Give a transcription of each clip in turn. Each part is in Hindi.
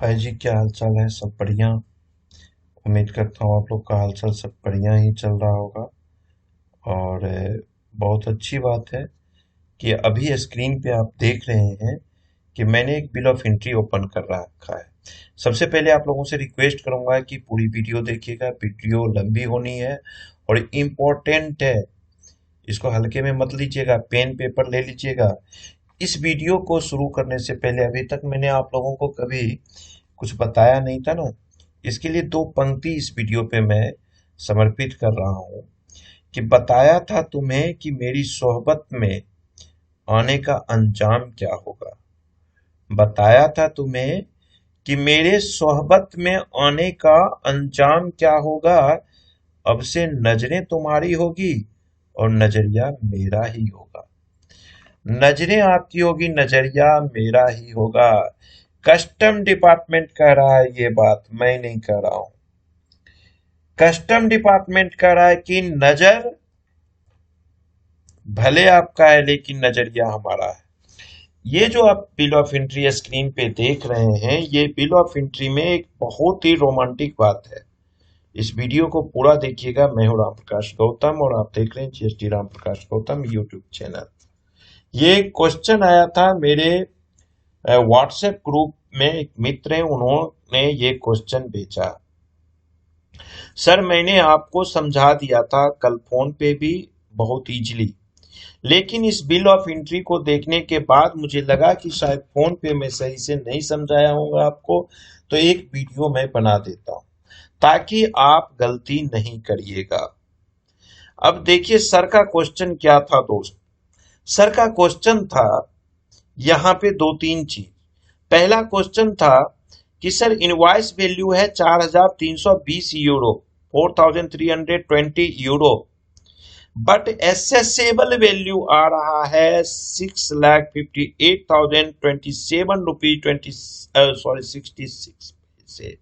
भाई जी, क्या हाल चाल है? सब बढ़िया। उम्मीद करता हूँ आप लोग का हाल चाल सब बढ़िया ही चल रहा होगा। और बहुत अच्छी बात है कि अभी स्क्रीन पे आप देख रहे हैं कि मैंने एक बिल ऑफ एंट्री ओपन कर रखा है। सबसे पहले आप लोगों से रिक्वेस्ट करूंगा कि पूरी वीडियो देखिएगा। वीडियो लंबी होनी है और इम्पोर्टेंट है। इसको हल्के में मत लीजिएगा, पेन पेपर ले लीजिएगा। इस वीडियो को शुरू करने से पहले अभी तक मैंने आप लोगों को कभी कुछ बताया नहीं था ना। इसके लिए दो पंक्ति इस वीडियो पे मैं समर्पित कर रहा हूँ कि बताया था तुम्हें कि मेरी सोहबत में आने का अंजाम क्या होगा। बताया था तुम्हें कि मेरे सोहबत में आने का अंजाम क्या होगा। अब से नजरें तुम्हारी होगी और नजरिया मेरा ही होगा। नजरें आपकी होगी, नजरिया मेरा ही होगा। कस्टम डिपार्टमेंट कह रहा है, ये बात मैं नहीं कह रहा हूं। कस्टम डिपार्टमेंट कह रहा है कि नजर भले आपका है लेकिन नजरिया हमारा है। ये जो आप बिल ऑफ एंट्री स्क्रीन पे देख रहे हैं, ये बिल ऑफ एंट्री में एक बहुत ही रोमांटिक बात है। इस वीडियो को पूरा देखिएगा। मैं हूं राम प्रकाश गौतम और आप देख रहे हैं GST Ram Prakash Gautam YouTube channel. ये क्वेश्चन आया था मेरे व्हाट्सएप ग्रुप में। एक मित्र हैं, उन्होंने ये क्वेश्चन भेजा। सर, मैंने आपको समझा दिया था कल फोन पे भी बहुत इजीली, लेकिन इस बिल ऑफ एंट्री को देखने के बाद मुझे लगा कि शायद फोन पे मैं सही से नहीं समझाया होगा आपको, तो एक वीडियो मैं बना देता हूं ताकि आप गलती नहीं करिएगा। अब देखिए सर का क्वेश्चन क्या था दोस्त। सर का क्वेश्चन था यहाँ पे दो तीन चीज। पहला क्वेश्चन था कि सर इनवॉइस वैल्यू है 4,320 euro, 4,320 euro, but assessable value आ रहा है 6,58,027 रुपीज 66 से।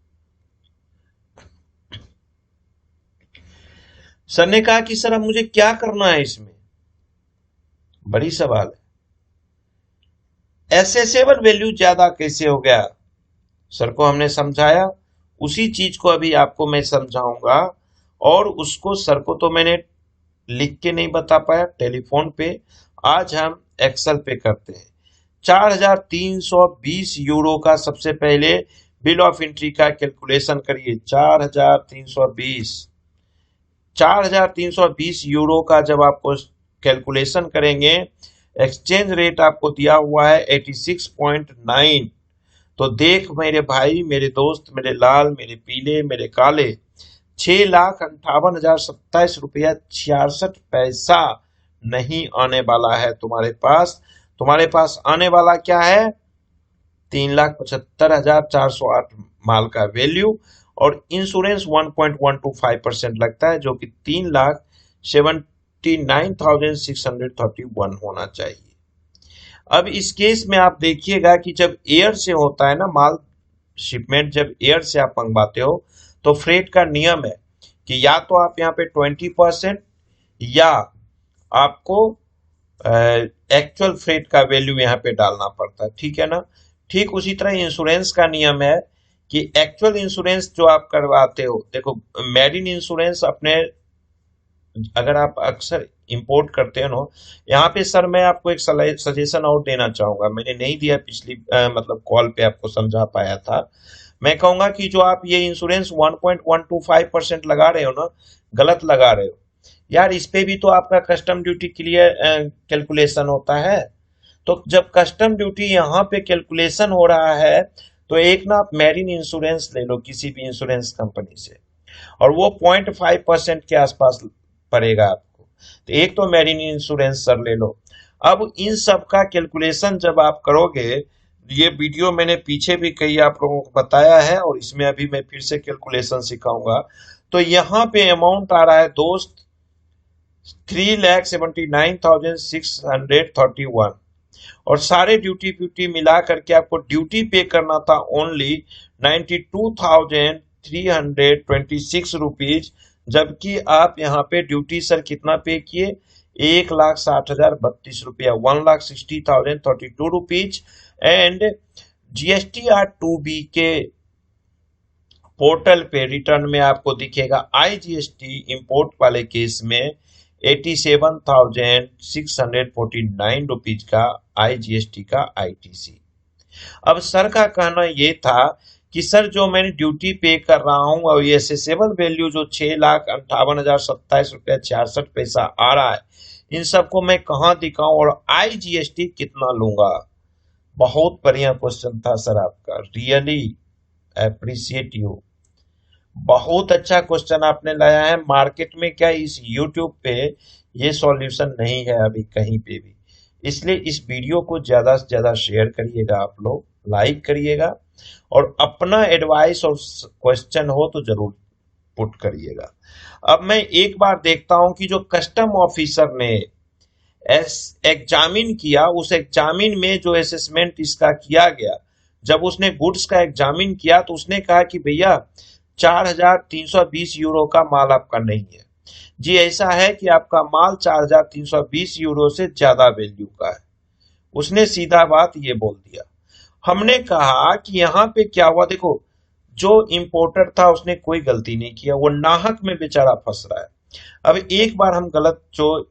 सर ने कहा कि सर अब मुझे क्या करना है इसमें। बड़ी सवाल है, एसेसेबल वैल्यू ज्यादा कैसे हो गया। सर को हमने समझाया, उसी चीज को अभी आपको मैं समझाऊंगा। और उसको सर को तो मैंने लिख के नहीं बता पाया टेलीफोन पे, आज हम एक्सेल पे करते हैं। 4,320 यूरो का सबसे पहले बिल ऑफ एंट्री का कैलकुलेशन करिए। 4,320 यूरो का जब आपको कैलकुलेशन करेंगे, एक्सचेंज रेट आपको दिया हुआ है 86.9। तो देख मेरे भाई, मेरे दोस्त, मेरे लाल, मेरे पीले, मेरे काले, 6,58,027 रुपया 66 पैसा नहीं आने वाला है तुम्हारे पास। तुम्हारे पास आने वाला क्या है? 3,75,408 माल का वैल्यू, और इंश्योरेंस 1.125% लगता है, जो कि 3,79,631 होना चाहिए। अब इस केस में आप देखिएगा कि जब एयर से होता है ना माल शिपमेंट, जब एयर से आप मंगवाते हो तो फ्रेट का नियम है कि या तो आप यहाँ पे 20% या आपको एक्चुअल फ्रेट का वैल्यू यहाँ पे डालना पड़ता है, ठीक है ना। ठीक उसी तरह इंश्योरेंस का नियम है कि एक्चुअल इंश्योरेंस जो आप करवाते हो, देखो मेरिन इंश्योरेंस अपने, अगर आप अक्सर इंपोर्ट करते हो ना, यहाँ पे सर मैं आपको एक सजेशन और देना चाहूंगा। मैंने नहीं दिया पिछली मतलब कॉल पे आपको समझा पाया था। मैं कहूंगा कि जो आप ये इंश्योरेंस 1.125% लगा रहे हो ना, गलत लगा रहे हो यार। इस पे भी तो आपका कस्टम ड्यूटी क्लियर कैलकुलेशन होता है। तो जब कस्टम ड्यूटी यहाँ पे कैलकुलेशन हो रहा है, तो एक ना आप मैरिन इंश्योरेंस ले लो किसी भी इंश्योरेंस कंपनी से, और वो 0.5% के आसपास पड़ेगा आपको। तो एक तो मैरिन इंश्योरेंस सर ले लो। अब इन सब का कैलकुलेशन जब आप करोगे, ये वीडियो मैंने पीछे भी कई आप लोगों को बताया है और इसमें अभी मैं फिर से कैलकुलेशन सिखाऊंगा। तो यहाँ पे अमाउंट आ रहा है दोस्त 3,79,631, और सारे ड्यूटी फ्यूटी मिला करके आपको ड्यूटी पे करना था ओनली 92,326 रुपीज, जबकि आप यहाँ पे ड्यूटी सर कितना पे किए? 1,60,032 रुपया, 1,60,032 रुपीज। एंड GSTR2B के पोर्टल पे रिटर्न में आपको दिखेगा IGST इंपोर्ट वाले केस में 87,649 रुपीज का IGST का ITC। अब सर का कहना ये था कि सर जो मैंने ड्यूटी पे कर रहा हूं और ये असेसेबल वैल्यू जो 6,58,027 रुपया 66 पैसा आ रहा है, इन सबको मैं कहाँ दिखाऊं और IGST कितना लूंगा। बहुत बढ़िया क्वेश्चन था सर आपका, रियली अप्रिशिएट यू। बहुत अच्छा क्वेश्चन आपने लाया है। मार्केट में क्या इस यूट्यूब पे ये सॉल्यूशन नहीं है अभी कहीं पे भी, इसलिए इस वीडियो को ज्यादा से ज्यादा शेयर करिएगा, आप लोग लाइक करिएगा और अपना एडवाइस और क्वेश्चन हो तो जरूर पुट करिएगा। अब मैं एक बार देखता हूं कि जो कस्टम ऑफिसर ने एग्जामिन किया, उस एग्जामिन में जो असेसमेंट इसका किया गया, जब उसने गुड्स का एग्जामिन किया तो उसने कहा कि भैया 4,320 यूरो का माल आपका नहीं है जी। ऐसा है कि आपका माल 4,320 यूरो से ज्यादा वैल्यू का है। उसने सीधा बात ये बोल दिया। हमने कहा कि यहाँ पे क्या हुआ, देखो जो इंपोर्टर था उसने कोई गलती नहीं किया, वो नाहक में बेचारा फंस रहा है। अब एक बार हम गलत जो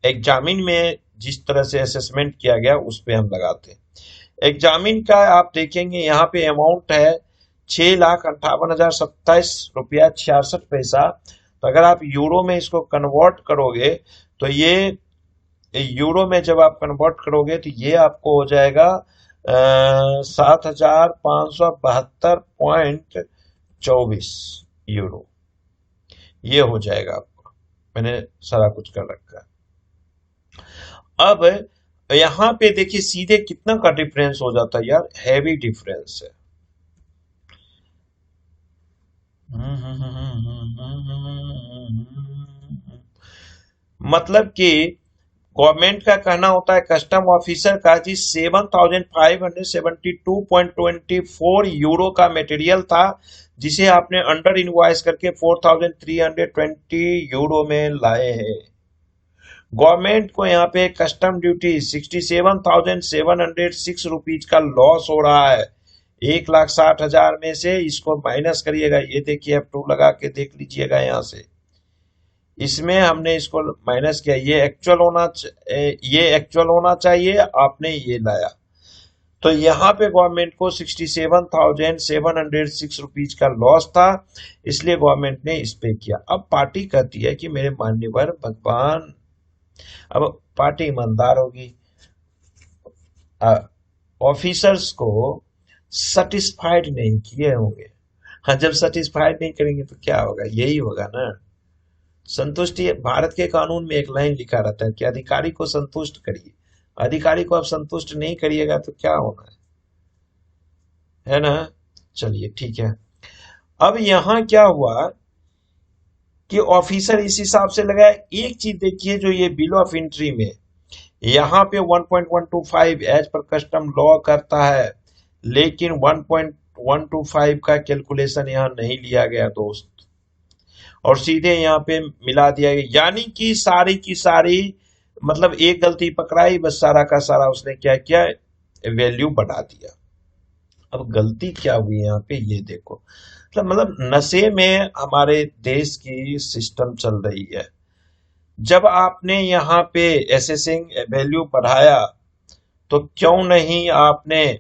एग्जामिन में जिस तरह से असेसमेंट किया गया उस पे हम लगाते हैं। एग्जामिन का आप देखेंगे यहाँ पे अमाउंट है 6,58,027 रुपया 66 पैसा। तो अगर आप यूरो में इसको कन्वर्ट करोगे तो ये यूरो में जब आप कन्वर्ट करोगे तो ये आपको हो जाएगा 7,572.24 यूरो। ये हो जाएगा आपको, मैंने सारा कुछ कर रखा है। अब यहां पे देखिए सीधे कितना का डिफरेंस हो जाता है यार, हैवी डिफरेंस है। मतलब कि गवर्नमेंट का कहना होता है कस्टम ऑफिसर का जी 7,572.24 यूरो का मटेरियल था, जिसे आपने अंडर इनवॉइस करके 4,320 यूरो में लाए हैं। गवर्नमेंट को यहाँ पे कस्टम ड्यूटी 67,706 रुपीज का लॉस हो रहा है। 1,60,000 में से इसको माइनस करिएगा, ये देखिए F2 लगा के देख लीजिएगा यहाँ से, इसमें हमने इसको माइनस किया। ये एक्चुअल होना चाहिए, आपने ये लाया। तो यहाँ पे गवर्नमेंट को 67,706 रुपीज का लॉस था, इसलिए गवर्नमेंट ने इस पे किया। अब पार्टी कहती है कि मेरे मान्यवर भगवान, अब पार्टी ईमानदार होगी, ऑफिसर्स को सेटिस्फाइड नहीं किए होंगे। हाँ, जब सेटिस्फाइड नहीं करेंगे तो क्या होगा, यही होगा ना। संतुष्टि, भारत के कानून में एक लाइन लिखा रहता है कि अधिकारी को संतुष्ट करिए। अधिकारी को आप संतुष्ट नहीं करिएगा तो क्या होना है ना। चलिए ठीक है। अब यहां क्या हुआ कि ऑफिसर इस हिसाब से लगाया। एक चीज देखिए, जो ये बिल ऑफ एंट्री में यहाँ पे 1.125 एज पर कस्टम लॉ करता है, लेकिन 1.125 का कैलकुलेशन यहाँ नहीं लिया गया दोस्त, और सीधे यहाँ पे मिला दिया गया। यानी कि सारी की सारी, मतलब एक गलती पकड़ाई, बस सारा का सारा उसने क्या किया, वैल्यू बढ़ा दिया। अब गलती क्या हुई यहाँ पे ये देखो, मतलब नशे में हमारे देश की सिस्टम चल रही है। जब आपने यहाँ पे एसेसिंग वैल्यू बढ़ाया तो क्यों नहीं आपने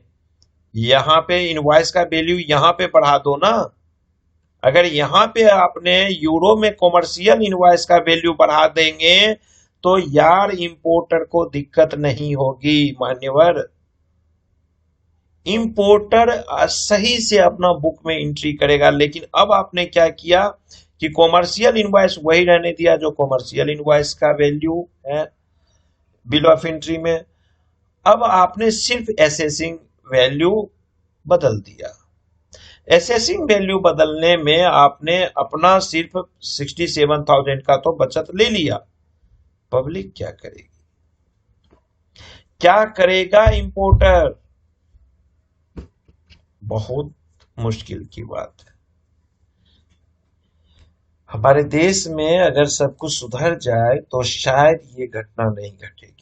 यहाँ पे इनवॉइस का वैल्यू यहाँ पे बढ़ा दो ना। अगर यहाँ पे आपने यूरो में कॉमर्शियल इनवॉइस का वैल्यू बढ़ा देंगे तो यार इंपोर्टर को दिक्कत नहीं होगी मान्यवर। इंपोर्टर सही से अपना बुक में एंट्री करेगा। लेकिन अब आपने क्या किया कि कॉमर्शियल इनवॉइस वही रहने दिया जो कॉमर्शियल इनवॉइस का वैल्यू है बिल ऑफ एंट्री में। अब आपने सिर्फ एसेसिंग वैल्यू बदल दिया। एसेसिंग वैल्यू बदलने में आपने अपना सिर्फ 67,000 का तो बचत ले लिया। पब्लिक क्या करेगी, क्या करेगा इंपोर्टर, बहुत मुश्किल की बात है। हमारे देश में अगर सब कुछ सुधर जाए तो शायद ये घटना नहीं घटेगी।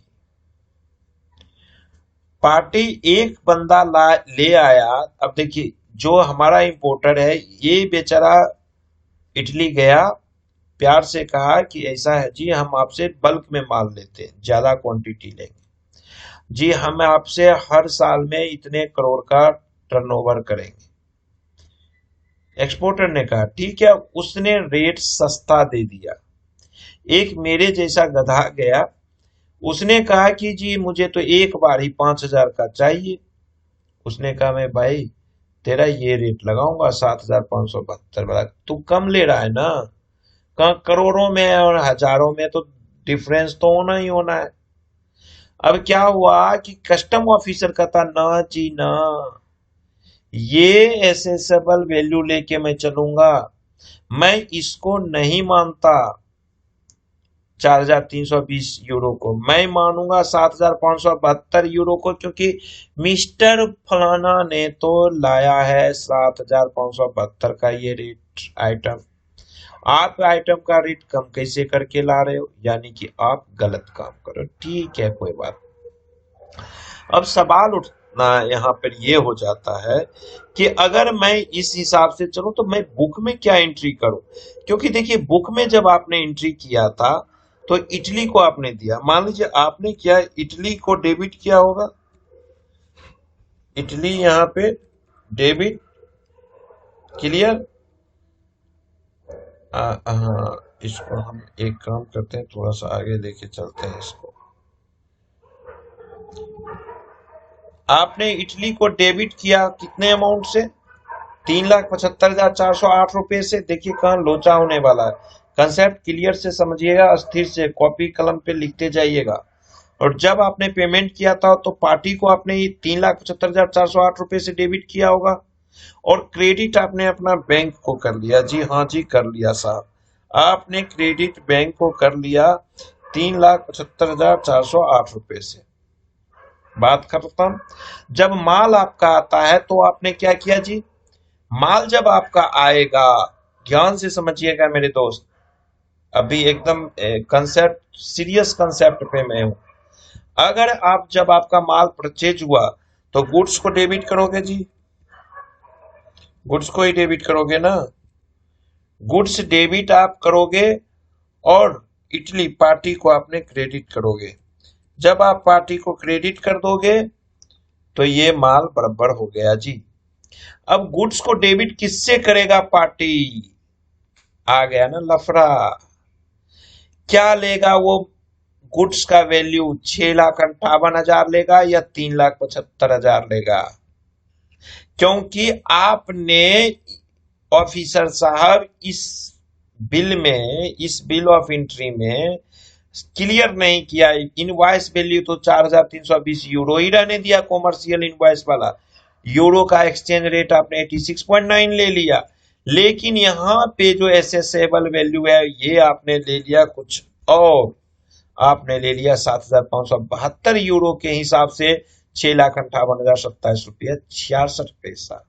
पार्टी एक बंदा ले आया। अब देखिए जो हमारा इंपोर्टर है ये बेचारा इटली गया, प्यार से कहा कि ऐसा है जी, हम आपसे बल्क में माल लेते हैं, ज्यादा क्वांटिटी लेंगे जी, हम आपसे हर साल में इतने करोड़ का टर्नओवर करेंगे। एक्सपोर्टर ने कहा ठीक है, उसने रेट सस्ता दे दिया। एक मेरे जैसा गधा गया, उसने कहा कि जी मुझे तो एक बार ही 5,000 का चाहिए। उसने कहा मैं भाई तेरा ये रेट लगाऊंगा 7,572 वाला, तू कम ले रहा है ना, कहा करोड़ों में और हजारों में तो डिफरेंस तो होना ही होना है। अब क्या हुआ कि कस्टम ऑफिसर कहता ना जी ना, ये एसेसेबल वैल्यू लेके मैं चलूंगा, मैं इसको नहीं मानता 4,320 यूरो को, मैं मानूंगा 7,572 यूरो को, क्योंकि मिस्टर फलाना ने तो लाया है 7,572 का ये रेट आइटम। आप आइटम का रेट कम कैसे करके ला रहे हो, यानी कि आप गलत काम करो। ठीक है कोई बात। अब सवाल उठना यहाँ पर ये हो जाता है कि अगर मैं इस हिसाब से चलूं तो मैं बुक में क्या एंट्री करूं, क्योंकि देखिए बुक में जब आपने एंट्री किया था तो इटली को आपने दिया, मान लीजिए आपने क्या इटली को डेबिट किया होगा, इटली यहाँ पे डेबिट, क्लियर। हाँ, इसको हम एक काम करते हैं, थोड़ा सा आगे लेके चलते हैं इसको। आपने इटली को डेबिट किया कितने अमाउंट से, 3,75,408 रुपए से। देखिए कहाँ लोचा होने वाला है, कंसेप्ट क्लियर से समझिएगा, अस्थिर से कॉपी कलम पे लिखते जाइएगा। और जब आपने पेमेंट किया था तो पार्टी को आपने 3,75,408 रुपए से डेबिट किया होगा, और क्रेडिट आपने अपना बैंक को कर लिया। जी हाँ जी, कर लिया साहब, आपने क्रेडिट बैंक को कर लिया 3,75,408 रुपए से। बात खत्म। जब माल आपका आता है तो आपने क्या किया जी, माल जब आपका आएगा, ध्यान से समझिएगा मेरे दोस्त, अभी एकदम कंसेप्ट, सीरियस कंसेप्ट पे मैं हूं। अगर आप जब आपका माल परचेज हुआ तो गुड्स को डेबिट करोगे जी, गुड्स को ही डेबिट करोगे ना, गुड्स डेबिट आप करोगे, और इटली पार्टी को आपने क्रेडिट करोगे। जब आप पार्टी को क्रेडिट कर दोगे तो ये माल बराबर हो गया जी। अब गुड्स को डेबिट किससे करेगा पार्टी, आ गया ना लफड़ा। क्या लेगा वो, गुड्स का वैल्यू 6,58,000 लेगा या 3,75,000 लेगा, क्योंकि आपने ऑफिसर साहब इस बिल ऑफ एंट्री में क्लियर नहीं किया, इनवॉइस वैल्यू तो 4,320 यूरो ही रहने दिया, कॉमर्शियल इनवॉइस वाला। यूरो का एक्सचेंज रेट आपने 86.9 ले लिया, लेकिन यहाँ पे जो एसेसेबल वैल्यू है ये आपने ले लिया कुछ और, आपने ले लिया 7,572 यूरो के हिसाब से 6,58,027 रुपया 66 पैसा।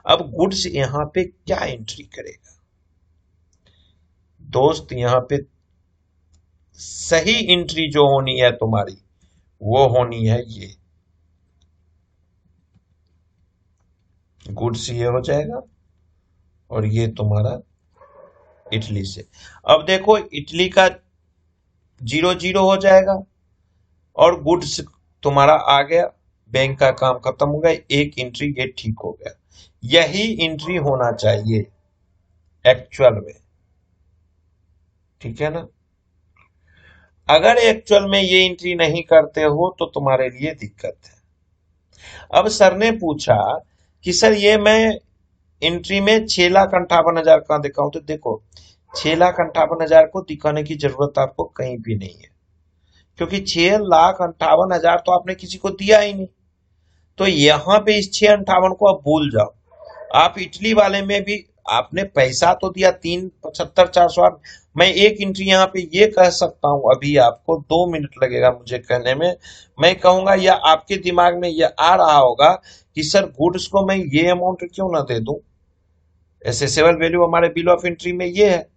अब गुड्स यहाँ पे क्या एंट्री करेगा दोस्त, यहाँ पे सही एंट्री जो होनी है तुम्हारी वो होनी है ये, गुड्स ये हो जाएगा और ये तुम्हारा इटली से। अब देखो इटली का 0,0 हो जाएगा और गुड्स तुम्हारा आ गया, बैंक का काम खत्म हो गया, एक एंट्री ये ठीक हो गया। यही एंट्री होना चाहिए एक्चुअल में, ठीक है ना। अगर एक्चुअल में ये एंट्री नहीं करते हो तो तुम्हारे लिए दिक्कत है। अब सर ने पूछा कि सर ये मैं एंट्री में 6,58,000 का दिखाऊं, तो देखो 6,58,000 को दिखाने की जरूरत आपको कहीं भी नहीं है, क्योंकि 6,58,000 तो आपने किसी को दिया ही नहीं। तो यहां पे इस 6,58 को आप भूल जाओ। आप इटली वाले में भी आपने पैसा तो दिया 3,75,408। मैं एक एंट्री यहाँ पे ये कह सकता हूं, अभी आपको 2 मिनट लगेगा मुझे कहने में, मैं कहूंगा या आपके दिमाग में ये आ रहा होगा कि सर गुड्स को मैं ये अमाउंट क्यों ना दे दूं, एसेसेबल वैल्यू हमारे बिल ऑफ एंट्री में ये है।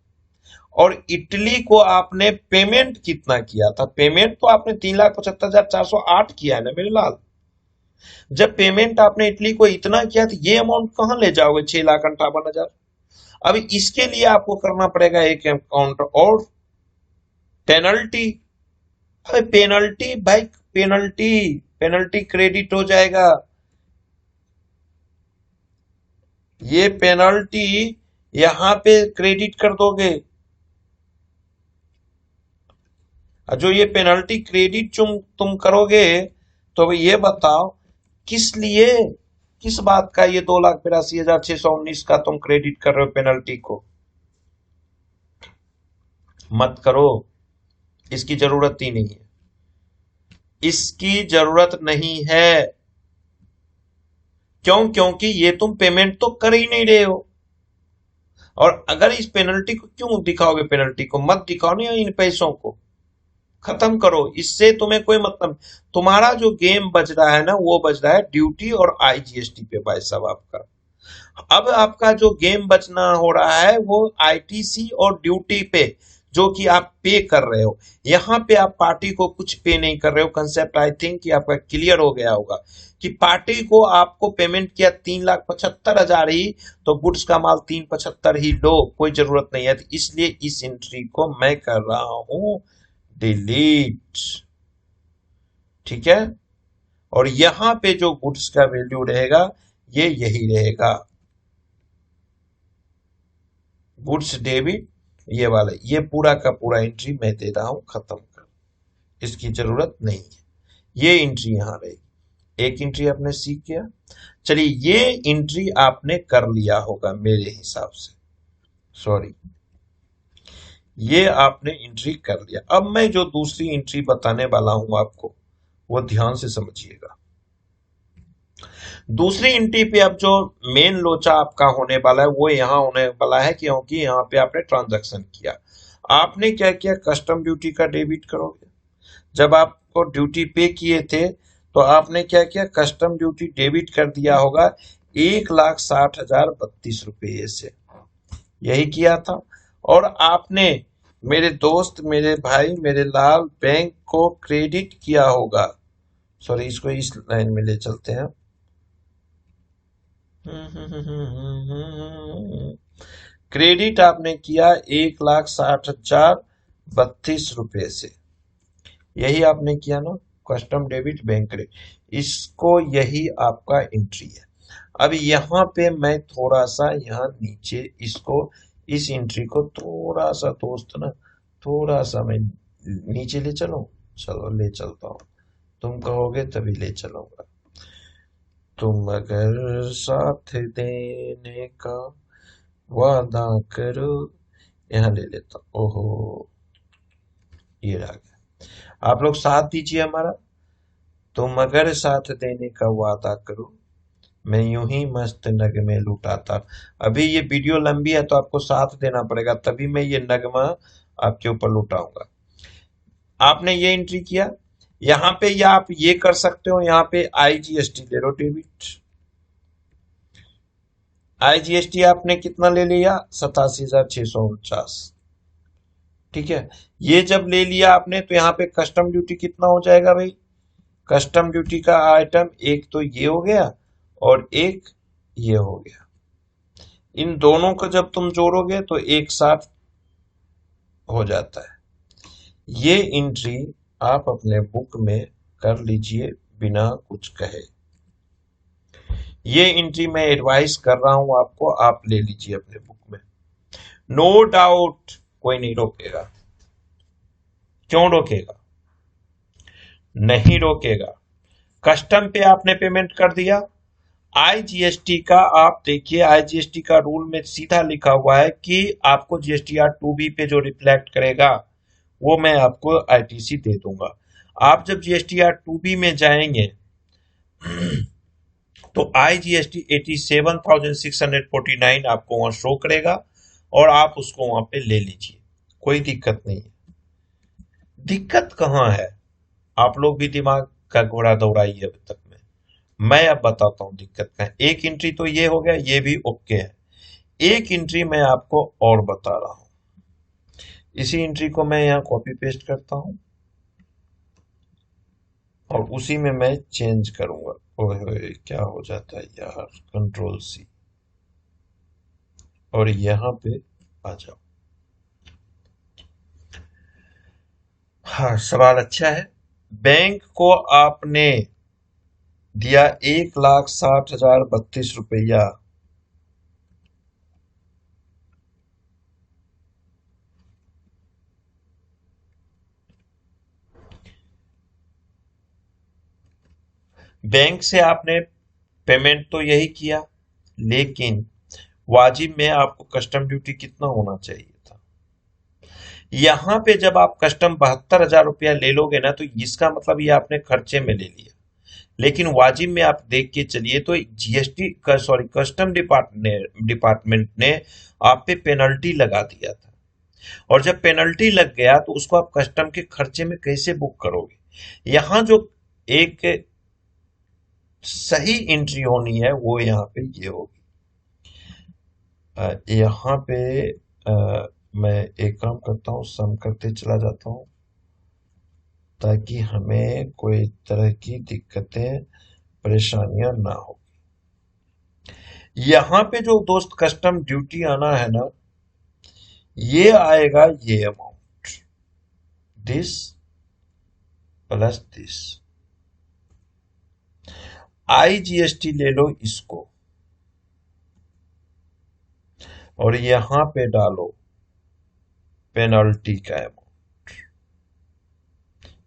और इटली को आपने पेमेंट कितना किया था, पेमेंट तो आपने 3,75,408 किया है ना मेरे लाल, जब पेमेंट आपने इटली को इतना किया तो ये अमाउंट कहां ले जाओगे, 6,58,000। अब इसके लिए आपको करना पड़ेगा एक अकाउंट और पेनल्टी। अरे पेनल्टी भाई, पेनल्टी पेनल्टी क्रेडिट हो जाएगा। ये पेनल्टी यहां पे क्रेडिट कर दोगे। और जो ये पेनल्टी क्रेडिट तुम करोगे, तो ये बताओ किस लिए, किस बात का ये 2,82,619 का तुम क्रेडिट कर रहे हो पेनल्टी को। मत करो, इसकी जरूरत ही नहीं है, इसकी जरूरत नहीं है। क्यों? क्योंकि ये तुम पेमेंट तो कर ही नहीं रहे हो। और अगर इस पेनल्टी को क्यों दिखाओगे, पेनल्टी को मत दिखाओ ना, इन पैसों को खत्म करो, इससे तुम्हें कोई मतलब। तुम्हारा जो गेम बज रहा है ना, वो बज रहा है ड्यूटी और आईजीएसटी पे भाई साहब आपका। अब आपका जो गेम बचना हो रहा है वो आईटीसी और ड्यूटी पे, जो कि आप पे कर रहे हो। यहाँ पे आप पार्टी को कुछ पे नहीं कर रहे हो। कंसेप्ट आई थिंक कि आपका क्लियर हो गया होगा कि पार्टी को आपको पेमेंट किया 3,75,000 ही, तो गुड्स का माल 375 ही लो, कोई जरूरत नहीं है। तो इसलिए इस एंट्री को मैं कर रहा हूं डिलीट। ठीक है। और यहां पे जो गुड्स का वैल्यू रहेगा ये यही रहेगा, गुड्स डेबिट ये वाला, ये पूरा का पूरा एंट्री मैं दे रहा हूं, खत्म कर, इसकी जरूरत नहीं है। ये एंट्री यहां रहेगी। एक एंट्री आपने सीख गया। चलिए ये एंट्री आपने कर लिया होगा मेरे हिसाब से, सॉरी, ये आपने एंट्री कर लिया। अब मैं जो दूसरी एंट्री बताने वाला हूं आपको, वो ध्यान से समझिएगा। दूसरी एंट्री पे अब जो मेन लोचा आपका होने वाला है वो यहाँ होने वाला है, क्योंकि यहाँ पे आपने ट्रांजैक्शन किया। आपने क्या किया, कस्टम ड्यूटी का डेबिट करोगे। जब आपको ड्यूटी पे किए थे तो आपने क्या किया, कस्टम ड्यूटी डेबिट कर दिया होगा 1,60,032 से, यही किया था। और आपने मेरे दोस्त, मेरे भाई, मेरे लाल, बैंक को क्रेडिट किया होगा। सॉरी, इसको इस लाइन में ले चलते हैं। क्रेडिट आपने किया 1,60,032 से, यही आपने किया ना, कस्टम डेबिट बैंक क्रेडिट। इसको यही आपका एंट्री है। अब यहाँ पे मैं थोड़ा सा यहाँ नीचे इसको, इस एंट्री को थोड़ा सा दोस्त ना, थोड़ा सा मैं नीचे ले चलूं। चलो ले चलता हूँ, तुम कहोगे तभी ले चलूंगा। तुम अगर साथ देने का वादा करो, यहाँ ले लेता हूं। ओहो, ये रह गया। आप लोग साथ दीजिए हमारा। तुम अगर साथ देने का वादा करो, मैं यूं ही मस्त नगमे लुटाता। अभी ये वीडियो लंबी है तो आपको साथ देना पड़ेगा, तभी मैं ये नगमा आपके ऊपर लुटाऊंगा। आपने ये एंट्री किया यहाँ पे, या आप ये कर सकते हो, यहाँ पे आईजीएसटी ले लो डेबिट। आईजीएसटी आपने कितना ले लिया, 87,649। ठीक है। ये जब ले लिया आपने तो यहाँ पे कस्टम ड्यूटी कितना हो जाएगा भाई, कस्टम ड्यूटी का आइटम एक तो ये हो गया और एक ये हो गया। इन दोनों को जब तुम जोड़ोगे तो एक साथ हो जाता है। ये एंट्री आप अपने बुक में कर लीजिए बिना कुछ कहे। ये एंट्री मैं एडवाइस कर रहा हूं आपको, आप ले लीजिए अपने बुक में। नो डाउट कोई नहीं रोकेगा। क्यों रोकेगा? नहीं रोकेगा। कस्टम पे आपने पेमेंट कर दिया, आईजीएसटी का आप देखिए, आईजीएसटी का रूल में सीधा लिखा हुआ है कि आपको जीएसटीआर 2B पे जो रिफ्लेक्ट करेगा वो मैं आपको आईटीसी दे दूंगा। आप जब जीएसटीआर 2B में जाएंगे तो आईजीएसटी 87,649 आपको वहां शो करेगा और आप उसको वहां पे ले लीजिए, कोई दिक्कत नहीं है। दिक्कत कहाँ है? आप लोग भी दिमाग का घोड़ा दौड़ाइए अभी तक में, मैं अब बताता हूं दिक्कत का। एक एंट्री तो ये हो गया, ये भी ओके है। एक एंट्री मैं आपको और बता रहा हूं, इसी एंट्री को मैं यहां कॉपी पेस्ट करता हूं। और उसी में मैं चेंज करूंगा। ओए होए क्या हो जाता है यार, कंट्रोल सी, और यहाँ पे आ जाओ। हाँ, सवाल अच्छा है। बैंक को आपने दिया 1,60,032 रुपया। बैंक से आपने पेमेंट तो यही किया, लेकिन वाजिब में आपको कस्टम ड्यूटी कितना होना चाहिए था? यहां पे जब आप कस्टम 72,000 रुपया ले लोगे ना, तो इसका मतलब ये आपने खर्चे में ले लिया। लेकिन वाजिब में आप देख के चलिए तो जीएसटी का, सॉरी, कस्टम डिपार्टमेंट ने आप पे पेनल्टी लगा दिया था। और जब पेनल्टी लग गया तो उसको आप कस्टम के खर्चे में कैसे बुक करोगे? यहां जो एक सही एंट्री होनी है वो यहाँ पे ये होगी। यहाँ पे मैं एक काम करता हूँ, सम करते चला जाता हूँ, ताकि हमें कोई तरह की दिक्कतें परेशानियां ना हो। यहाँ पे जो दोस्त कस्टम ड्यूटी आना है ना, ये आएगा ये amount, this plus this. IGST ले लो इसको, और यहां पे डालो पेनल्टी का अमाउंट।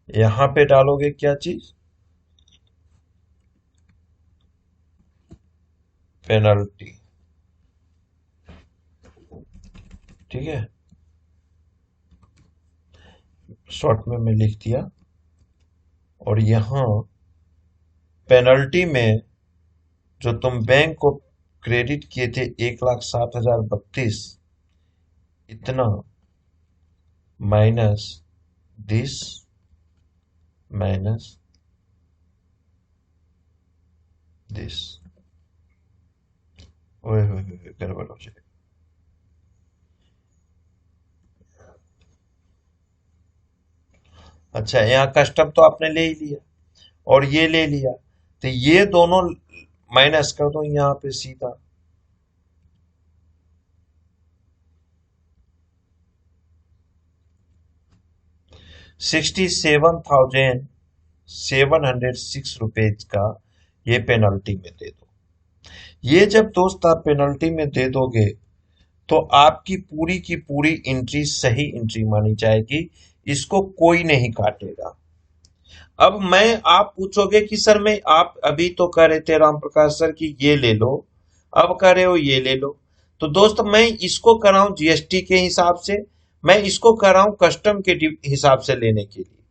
यहां पे डालोगे क्या चीज? पेनल्टी। ठीक है, शॉर्ट में मैं लिख दिया। और यहां पेनल्टी में जो तुम बैंक को क्रेडिट किए थे 1,60,032, इतना माइनस दिस माइनस दिस। ओए होए होए, गड़बड़ हो जाएगा। अच्छा, यहाँ कस्टम तो आपने ले ही लिया और ये ले लिया, तो ये दोनों माइनस कर दो यहाँ पे सीधा। 67,706 रुपीज का ये पेनल्टी में दे दो। ये जब दोस्त आप पेनल्टी में दे दोगे तो आपकी पूरी की पूरी एंट्री सही एंट्री मानी जाएगी, इसको कोई नहीं काटेगा। अब मैं, आप पूछोगे कि सर मैं, आप अभी तो कह रहे थे राम प्रकाश सर कि ये ले लो, अब कह रहे हो ये ले लो। तो दोस्त मैं इसको कर रहा हूं जीएसटी के हिसाब से, मैं इसको कर रहा हूं कस्टम के हिसाब से लेने के लिए।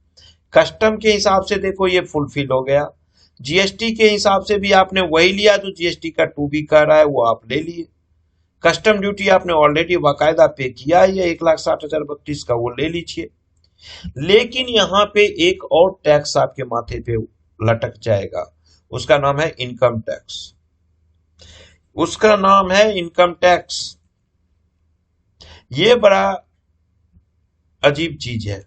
कस्टम के हिसाब से देखो ये फुलफिल हो गया। जीएसटी के हिसाब से भी आपने वही लिया जो जीएसटी का टू बी कर रहा है, वो आप ले लिए। कस्टम ड्यूटी आपने ऑलरेडी बाकायदा पे किया है 1,60,032 का, वो ले लीजिए। लेकिन यहाँ पे एक और टैक्स आपके माथे पे लटक जाएगा, उसका नाम है इनकम टैक्स। उसका नाम है इनकम टैक्स। ये बड़ा अजीब चीज है।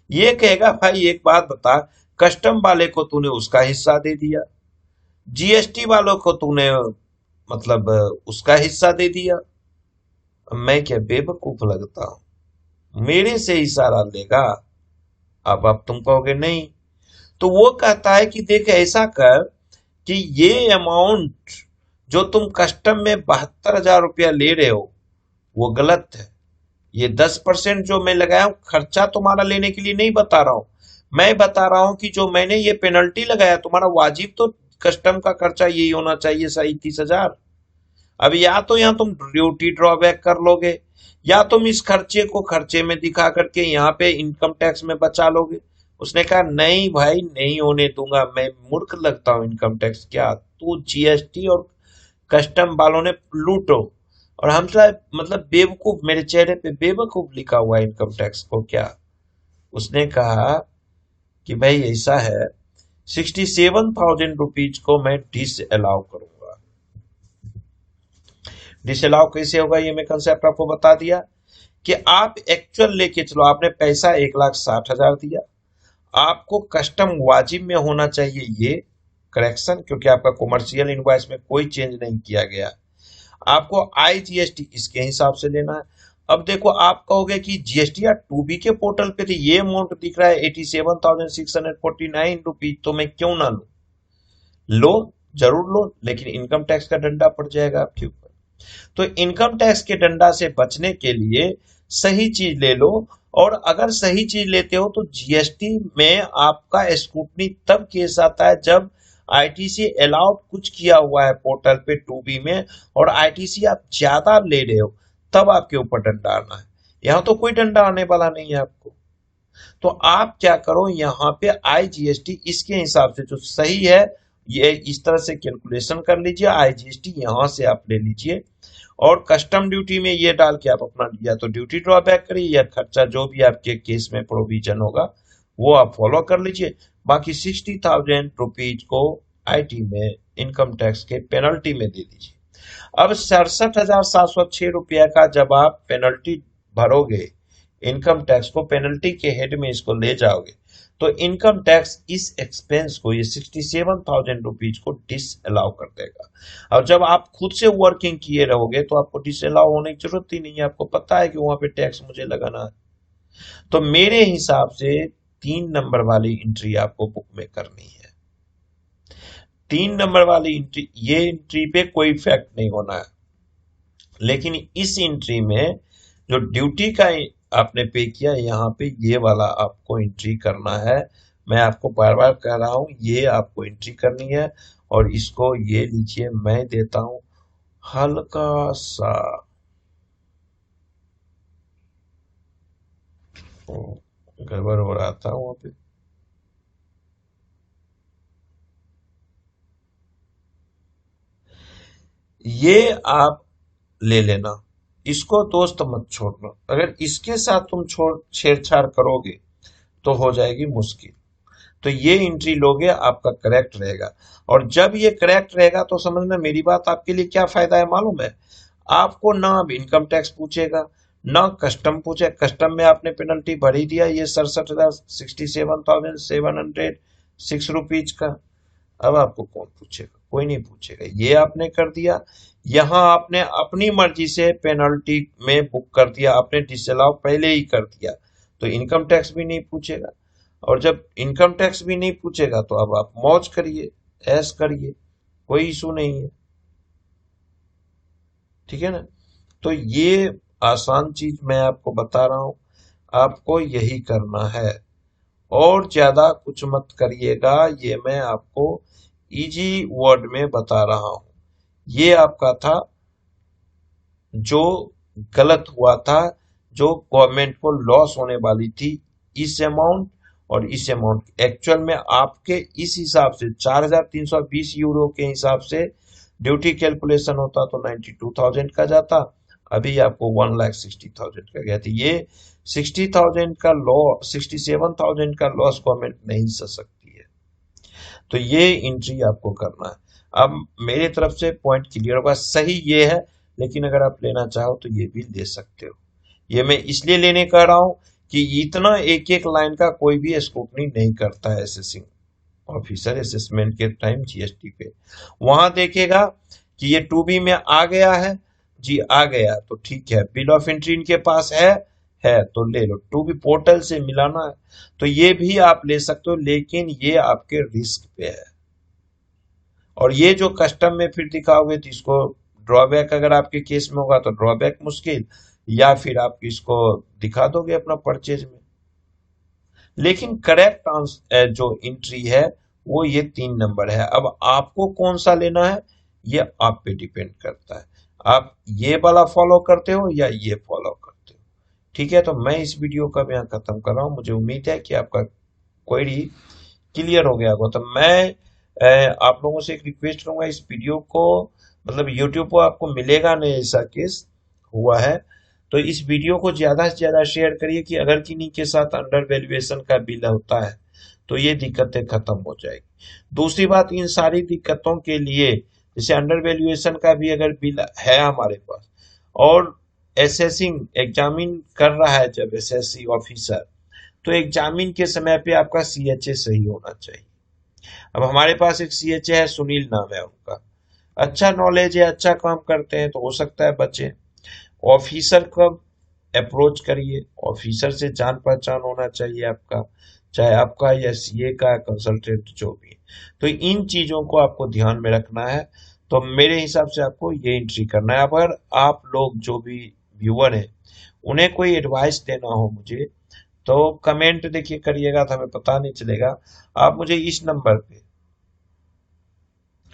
ये कहेगा भाई एक बात बता, कस्टम वाले को तूने उसका हिस्सा दे दिया, जीएसटी वालों को तूने मतलब उसका हिस्सा दे दिया। मैं क्या बेवकूफ लगता हूं? मेरे से ही सारा लेगा। अब तुम कहोगे नहीं, तो वो कहता है कि देख ऐसा कर कि ये अमाउंट जो तुम कस्टम में 72,000 रुपया ले रहे हो वो गलत है। ये 10% जो मैं लगाया हूं खर्चा तुम्हारा लेने के लिए नहीं बता रहा हूं, मैं बता रहा हूं कि जो मैंने ये पेनल्टी लगाया तुम्हारा वाजिब तो कस्टम का खर्चा यही होना चाहिए, सही 30,000। अब या तो यहाँ तुम ड्यूटी ड्रॉबैक कर लोगे, या तुम इस खर्चे को खर्चे में दिखा करके यहाँ पे इनकम टैक्स में बचा लोगे। उसने कहा नहीं भाई, नहीं होने दूंगा, मैं मूर्ख लगता हूँ इनकम टैक्स? क्या तू जीएसटी और कस्टम वालों ने लूटो, और हम सब मतलब बेवकूफ, मेरे चेहरे पे बेवकूफ लिखा हुआ है इनकम टैक्स को क्या? उसने कहा कि भाई ऐसा है, 67,000 रुपीज को मैं डिस अलाउ करूंगा। डिस अलाउ कैसे होगा ये मैं कंसेप्ट आपको बता दिया कि आप एक्चुअल लेके चलो, आपने पैसा 1,60,000 दिया, आपको कस्टम वाजिब में होना चाहिए ये करेक्शन, क्योंकि आपका कॉमर्शियल इनवॉइस में कोई चेंज नहीं किया गया। आपको आईजीएसटी इसके हिसाब से लेना है। अब देखो, आप कहोगे कि जीएसटी या टू बी के पोर्टल पे तो ये अमाउंट दिख रहा है 87,649 रुपीज, तो मैं क्यों ना लूं? लो, जरूर लो, लेकिन इनकम टैक्स का डंडा पड़ जाएगा आपके ऊपर। तो इनकम टैक्स के डंडा से बचने के लिए सही चीज ले लो। और अगर सही चीज लेते हो तो जीएसटी में आपका स्क्रूटनी तब केस आता है जब आईटीसी अलाउड कुछ किया हुआ है पोर्टल पे टू बी में, और आईटीसी आप ज्यादा ले रहे हो, तब आपके ऊपर डंडा आना है। यहां तो कोई डंडा आने वाला नहीं है आपको। तो आप क्या करो, यहाँ पे आईजीएसटी इसके हिसाब से जो सही है, ये इस तरह से कैलकुलेशन कर लीजिए, आईजीएसटी यहां से आप ले लीजिए, और कस्टम ड्यूटी में ये डाल के आप अपना या तो ड्यूटी ड्रॉबैक करिए, या खर्चा जो भी आपके केस में प्रोविजन होगा वो आप फॉलो कर लीजिए। बाकी 60,000 रुपीज को आईटी में इनकम टैक्स के पेनल्टी में दे दीजिए। अब 67,706 रुपया का जब आप पेनल्टी भरोगे, इनकम टैक्स को पेनल्टी के हेड में इसको ले जाओगे, तो इनकम टैक्स इस एक्सपेंस को, ये 67,000 रुपीज को डिस अलाउ कर देगा। और जब आप खुद से वर्किंग किए रहोगे तो आपको डिस अलाउ होने की जरूरत ही नहीं है, आपको पता है कि वहां पे टैक्स मुझे लगाना है। तो मेरे हिसाब से 3 नंबर वाली एंट्री आपको बुक में करनी है। 3 नंबर वाली एंट्री, ये एंट्री पे कोई इफेक्ट नहीं होना है, लेकिन इस एंट्री में जो ड्यूटी का आपने पे किया, यहाँ पे ये वाला आपको एंट्री करना है। मैं आपको बार बार कह रहा हूं, ये आपको एंट्री करनी है। और इसको ये लीजिए, मैं देता हूं हल्का सा, गड़बड़ हो रहा था वहां पे। ये आप ले लेना, इसको दोस्त मत छोड़ना। अगर इसके साथ तुम छोड़ छेड़छाड़ करोगे तो हो जाएगी मुश्किल। तो ये एंट्री लोगे, आपका करेक्ट रहेगा। और जब ये करेक्ट रहेगा तो समझना मेरी बात, आपके लिए क्या फायदा है मालूम है? आपको ना अब इनकम टैक्स पूछेगा, ना कस्टम पूछे। कस्टम में आपने पेनल्टी भर ही दिया, ये 67,67,706 रुपीज का। अब आपको कौन पूछेगा? कोई नहीं पूछेगा, ये आपने कर दिया। यहां आपने अपनी मर्जी से पेनल्टी में बुक कर दिया, आपने डिसअलाउ पहले ही कर दिया, तो इनकम टैक्स भी नहीं पूछेगा। और जब इनकम टैक्स भी नहीं पूछेगा तो अब आप मौज करिए, ऐश करिए, कोई इशू नहीं है। ठीक है ना? तो ये आसान चीज मैं आपको बता रहा हूं, आपको यही करना है, और ज्यादा कुछ मत करिएगा। ये मैं आपको इजी वर्ड में बता रहा हूं। ये आपका था जो गलत हुआ था, जो गवर्नमेंट को लॉस होने वाली थी, इस अमाउंट और इस अमाउंट एक्चुअल में आपके इस हिसाब से 4,320 यूरो के हिसाब से ड्यूटी कैलकुलेशन होता तो 92,000 का जाता, अभी आपको 1,60,000 का गया। था ये 60,000 का लॉ, 67,000 का लॉस गवर्नमेंट नहीं सह सकती है। तो ये एंट्री आपको करना है। अब मेरे तरफ से पॉइंट क्लियर होगा, सही ये है, लेकिन अगर आप लेना चाहो तो ये भी ले सकते हो। ये मैं इसलिए लेने कह रहा हूं कि इतना एक एक लाइन का कोई भी स्क्रूटनी नहीं करता है असेसिंग ऑफिसर असेसमेंट के टाइम जीएसटी पे। वहां देखेगा कि ये टू बी में आ गया है, जी आ गया तो ठीक है, बिल ऑफ एंट्री इनके पास है तो ले लो। टू बी पोर्टल से मिलाना है तो ये भी आप ले सकते हो, लेकिन ये आपके रिस्क पे है। और ये जो कस्टम में फिर दिखाओगे तो इसको ड्रॉबैक, अगर आपके केस में होगा तो ड्रॉबैक मुश्किल, या फिर आप इसको दिखा दोगे अपना परचेज में। लेकिन करेक्ट जो एंट्री है वो ये 3 नंबर है। अब आपको कौन सा लेना है ये आप पे डिपेंड करता है, आप ये वाला फॉलो करते हो या ये फॉलो करते हो। ठीक है, तो मैं इस वीडियो का यहाँ खत्म कर रहा हूँ। मुझे उम्मीद है कि आपका क्वेरी क्लियर हो गया होगा। तो मैं आप लोगों से एक रिक्वेस्ट करूंगा, इस वीडियो को मतलब यूट्यूब पर आपको मिलेगा नहीं ऐसा केस हुआ है, तो इस वीडियो को ज्यादा से ज्यादा शेयर करिए कि अगर किन्हीं के साथ अंडर वैल्यूएशन का बिल होता है तो ये दिक्कतें खत्म हो जाएगी। दूसरी बात, इन सारी दिक्कतों के लिए जैसे अंडर वैल्यूएशन का भी अगर बिल है हमारे पास, और एसेसिंग एग्जामिन कर रहा है जब एसएससी ऑफिसर, तो एग्जामिन के समय पे आपका सीएचए सही होना चाहिए। अब हमारे पास एक सीएचए है, सुनील नाम है उनका, अच्छा नॉलेज है, अच्छा काम करते हैं, तो हो सकता है बचे। ऑफिसर को अप्रोच करिए, ऑफिसर से जान पहचान होना चाहिए आपका, चाहे आपका या सीए का कंसल्टेंट जो भी है। तो इन चीजों को आपको ध्यान में रखना है। तो मेरे हिसाब से आपको ये एंट्री करना है। अगर आप लोग जो भी व्यूअर हैं उन्हें कोई एडवाइस देना हो मुझे, तो कमेंट देखिए करिएगा, तो हमें पता नहीं चलेगा। आप मुझे इस नंबर पे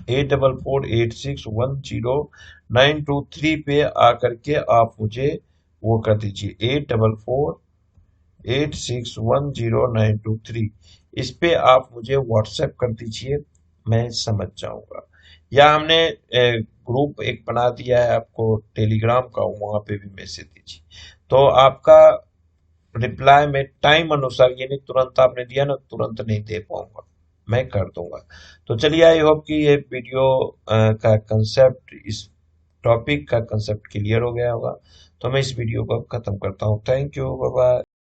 8448610923 पे आकर के आप मुझे वो कर दीजिए, 8448610923, इस पे आप मुझे व्हाट्सएप कर दीजिए, मैं समझ जाऊंगा। या हमने ग्रुप एक बना दिया है आपको टेलीग्राम का, वहां पे भी मैसेज दीजिए, तो आपका रिप्लाई में टाइम अनुसार, ये नहीं तुरंत आपने दिया ना तुरंत नहीं दे पाऊंगा, मैं कर दूंगा। तो चलिए, आई होप कि ये वीडियो का कंसेप्ट, इस टॉपिक का कंसेप्ट क्लियर हो गया होगा। तो मैं इस वीडियो को अब खत्म करता हूँ। Thank you, bye bye.